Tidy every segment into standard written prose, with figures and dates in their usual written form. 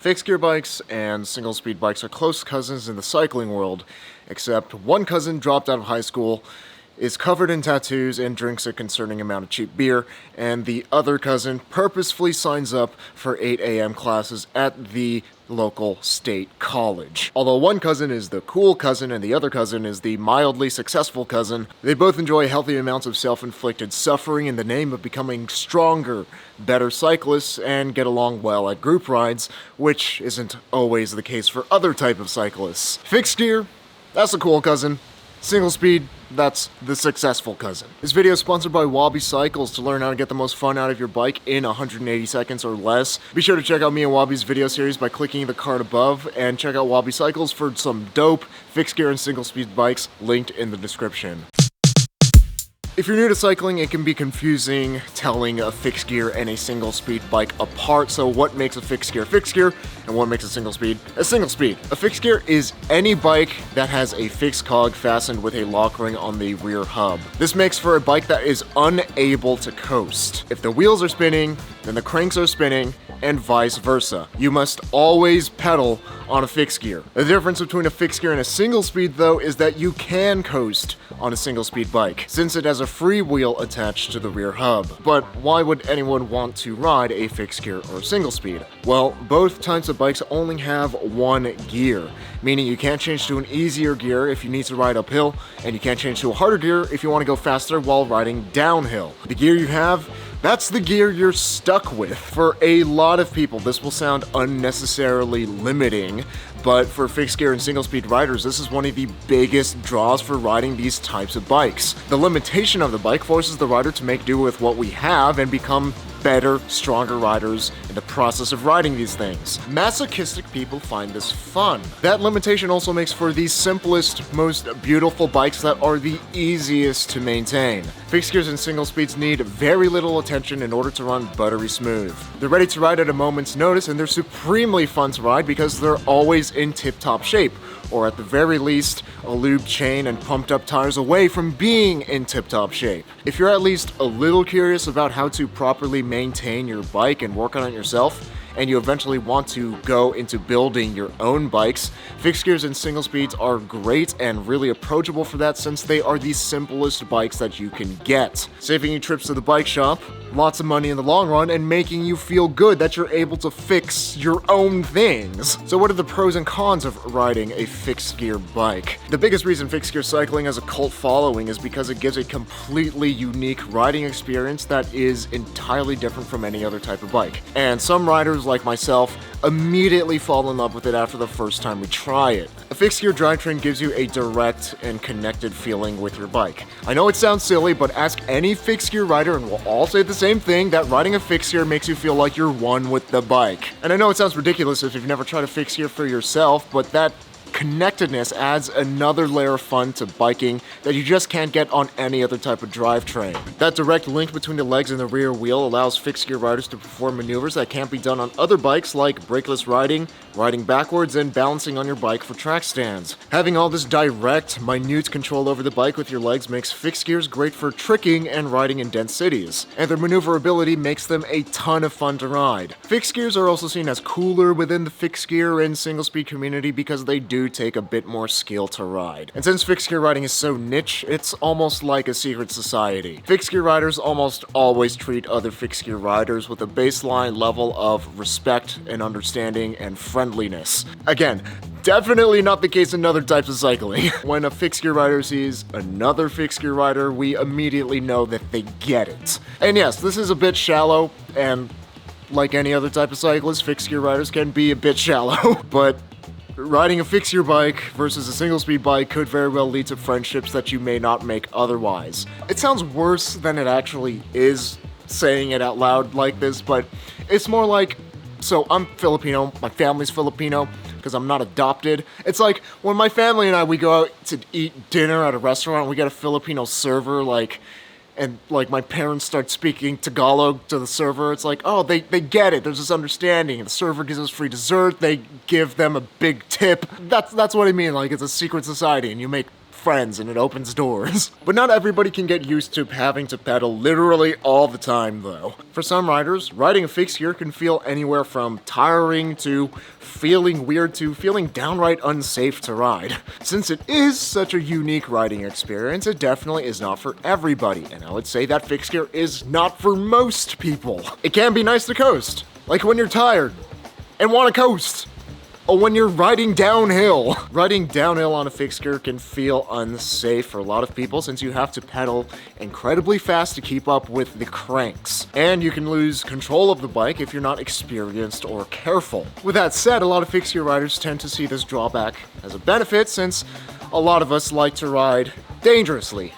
Fixed gear bikes and single speed bikes are close cousins in the cycling world, except one cousin dropped out of high school, is covered in tattoos, and drinks a concerning amount of cheap beer, and the other cousin purposefully signs up for 8 a.m. classes at the local state college. Although one cousin is the cool cousin and the other cousin is the mildly successful cousin, they both enjoy healthy amounts of self-inflicted suffering in the name of becoming stronger, better cyclists, and get along well at group rides, which isn't always the case for other type of cyclists. Fixed gear, that's the cool cousin. Single speed, that's the successful cousin. This video is sponsored by Wabi Cycles. To learn how to get the most fun out of your bike in 180 seconds or less, be sure to check out me and Wabi's video series by clicking the card above, and check out Wabi Cycles for some dope fixed gear and single speed bikes linked in the description. If you're new to cycling, it can be confusing telling a fixed gear and a single speed bike apart. So what makes a fixed gear, and what makes a single speed? A fixed gear is any bike that has a fixed cog fastened with a lock ring on the rear hub. This makes for a bike that is unable to coast. If the wheels are spinning, then the cranks are spinning, and vice versa. You must always pedal on a fixed gear. The difference between a fixed gear and a single speed, though, is that you can coast on a single speed bike, since it has a free wheel attached to the rear hub. But why would anyone want to ride a fixed gear or single speed? Well, both types of bikes only have one gear, meaning you can't change to an easier gear if you need to ride uphill, and you can't change to a harder gear if you want to go faster while riding downhill. The gear you have, that's the gear you're stuck with. For a lot of people, this will sound unnecessarily limiting, but for fixed gear and single speed riders, this is one of the biggest draws for riding these types of bikes. The limitation of the bike forces the rider to make do with what we have and become better, stronger riders in the process of riding these things. Masochistic people find this fun. That limitation also makes for the simplest, most beautiful bikes that are the easiest to maintain. Fixed gears and single speeds need very little attention in order to run buttery smooth. They're ready to ride at a moment's notice, and they're supremely fun to ride because they're always in tip-top shape, or at the very least, a lubed chain and pumped up tires away from being in tip-top shape. If you're at least a little curious about how to properly maintain your bike and work on it yourself, and you eventually want to go into building your own bikes, fixed gears and single speeds are great and really approachable for that, since they are the simplest bikes that you can get, saving you trips to the bike shop, lots of money in the long run, and making you feel good that you're able to fix your own things. So what are the pros and cons of riding a fixed gear bike? The biggest reason fixed gear cycling has a cult following is because it gives a completely unique riding experience that is entirely different from any other type of bike. And some riders, like myself, immediately fall in love with it after the first time we try it. A fixed gear drivetrain gives you a direct and connected feeling with your bike. I know it sounds silly, but ask any fixed gear rider and we'll all say the same thing, that riding a fixed gear makes you feel like you're one with the bike. And I know it sounds ridiculous if you've never tried a fixed gear for yourself, but that connectedness adds another layer of fun to biking that you just can't get on any other type of drivetrain. That direct link between the legs and the rear wheel allows fixed gear riders to perform maneuvers that can't be done on other bikes, like brakeless riding, riding backwards, and balancing on your bike for track stands. Having all this direct, minute control over the bike with your legs makes fixed gears great for tricking and riding in dense cities, and their maneuverability makes them a ton of fun to ride. Fixed gears are also seen as cooler within the fixed gear and single speed community because they do take a bit more skill to ride. And since fixed gear riding is so niche, it's almost like a secret society. Fixed gear riders almost always treat other fixed gear riders with a baseline level of respect and understanding and friendliness. Again, definitely not the case in other types of cycling. When a fixed gear rider sees another fixed gear rider, we immediately know that they get it. And yes, this is a bit shallow, and like any other type of cyclist, fixed gear riders can be a bit shallow, but riding a fixed gear bike versus a single speed bike could very well lead to friendships that you may not make otherwise. It sounds worse than it actually is saying it out loud like this, but it's more like, so I'm Filipino, my family's Filipino, because I'm not adopted. It's like when my family and I, we go out to eat dinner at a restaurant, we get a Filipino server, and my parents start speaking Tagalog to the server. It's like, oh, they get it. There's this understanding. The server gives us free dessert. They give them a big tip. That's what I mean. Like, it's a secret society, and you make friends and it opens doors. But not everybody can get used to having to pedal literally all the time though. For some riders, riding a fixed gear can feel anywhere from tiring to feeling weird to feeling downright unsafe to ride. Since it is such a unique riding experience, it definitely is not for everybody, and I would say that fixed gear is not for most people. It can be nice to coast, like when you're tired and want to coast. Or when you're riding downhill. Riding downhill on a fixed gear can feel unsafe for a lot of people since you have to pedal incredibly fast to keep up with the cranks. And you can lose control of the bike if you're not experienced or careful. With that said, a lot of fixed gear riders tend to see this drawback as a benefit since a lot of us like to ride dangerously.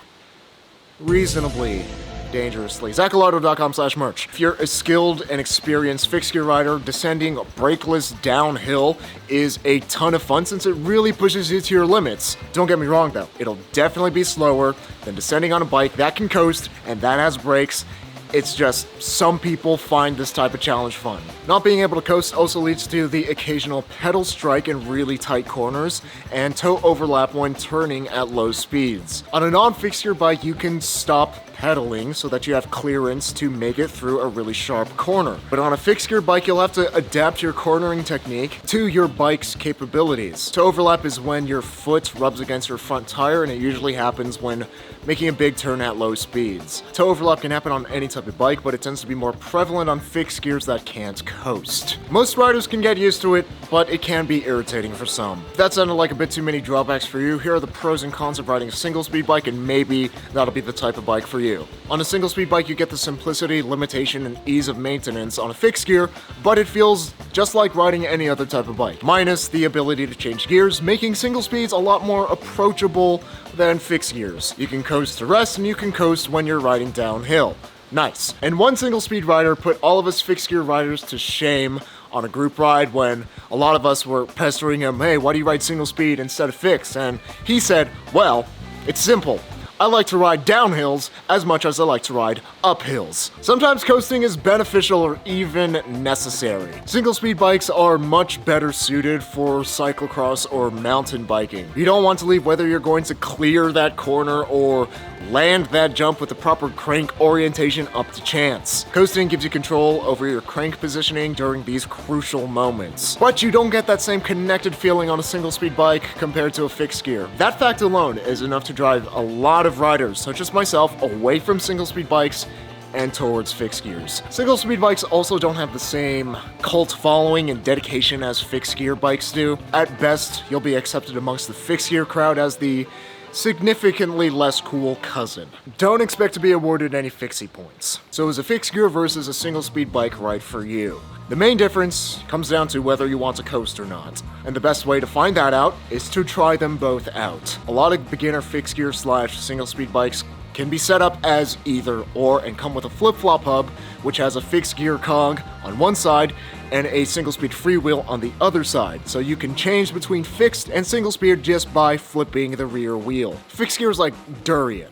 Reasonably dangerously. Zachalotto.com/merch. If you're a skilled and experienced fixed gear rider, descending brakeless downhill is a ton of fun since it really pushes you to your limits. Don't get me wrong though, it'll definitely be slower than descending on a bike that can coast and that has brakes. It's just some people find this type of challenge fun. Not being able to coast also leads to the occasional pedal strike in really tight corners and toe overlap when turning at low speeds. On a non-fixed gear bike, you can stop pedaling so that you have clearance to make it through a really sharp corner. But on a fixed gear bike, you'll have to adapt your cornering technique to your bike's capabilities. Toe overlap is when your foot rubs against your front tire, and it usually happens when making a big turn at low speeds. Toe overlap can happen on any type of bike, but it tends to be more prevalent on fixed gears that can't coast. Most riders can get used to it, but it can be irritating for some. If that sounded like a bit too many drawbacks for you, here are the pros and cons of riding a single speed bike, and maybe that'll be the type of bike for you. On a single speed bike, you get the simplicity, limitation, and ease of maintenance on a fixed gear, but it feels just like riding any other type of bike, minus the ability to change gears, making single speeds a lot more approachable than fixed gears. You can coast to rest, and you can coast when you're riding downhill. Nice. And one single speed rider put all of us fixed gear riders to shame on a group ride when a lot of us were pestering him, hey, why do you ride single speed instead of fixed? And he said, well, it's simple. I like to ride downhills as much as I like to ride uphills. Sometimes coasting is beneficial or even necessary. Single speed bikes are much better suited for cyclocross or mountain biking. You don't want to leave whether you're going to clear that corner or land that jump with the proper crank orientation up to chance. Coasting gives you control over your crank positioning during these crucial moments. But you don't get that same connected feeling on a single speed bike compared to a fixed gear. That fact alone is enough to drive a lot of riders, such as myself, away from single speed bikes and towards fixed gears. Single speed bikes also don't have the same cult following and dedication as fixed gear bikes do. At best, you'll be accepted amongst the fixed gear crowd as the significantly less cool cousin. Don't expect to be awarded any Fixie points. So is a fixed gear versus a single speed bike right for you? The main difference comes down to whether you want to coast or not. And the best way to find that out is to try them both out. A lot of beginner fixed gear / single speed bikes can be set up as either or and come with a flip-flop hub, which has a fixed gear cog on one side and a single speed freewheel on the other side, so you can change between fixed and single speed just by flipping the rear wheel. Fixed gear is like durian.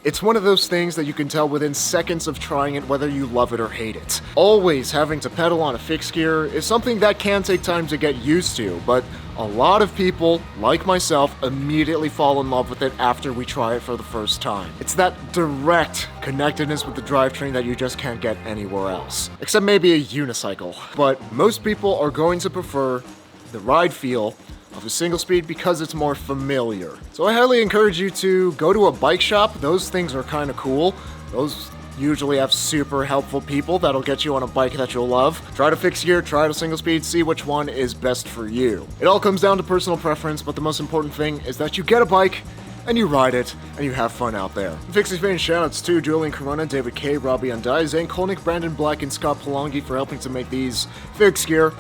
It's one of those things that you can tell within seconds of trying it whether you love it or hate it. Always having to pedal on a fixed gear is something that can take time to get used to, but a lot of people, like myself, immediately fall in love with it after we try it for the first time. It's that direct connectedness with the drivetrain that you just can't get anywhere else. Except maybe a unicycle. But most people are going to prefer the ride feel of a single speed because it's more familiar. So I highly encourage you to go to a bike shop. Those things are kind of cool. Those usually have super helpful people that'll get you on a bike that you'll love. Try to fixed gear, try to single speed, see which one is best for you. It all comes down to personal preference, but the most important thing is that you get a bike and you ride it, and you have fun out there. Fixie fans, shoutouts to Julian Corona, David K, Robbie Undai, Zane Kolnick, Brandon Black, and Scott Polongi for helping to make these fixed gear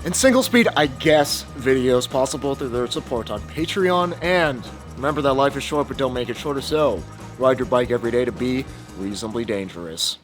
and single speed, I guess, videos possible through their support on Patreon. And remember that life is short, but don't make it shorter, so ride your bike every day to be reasonably dangerous.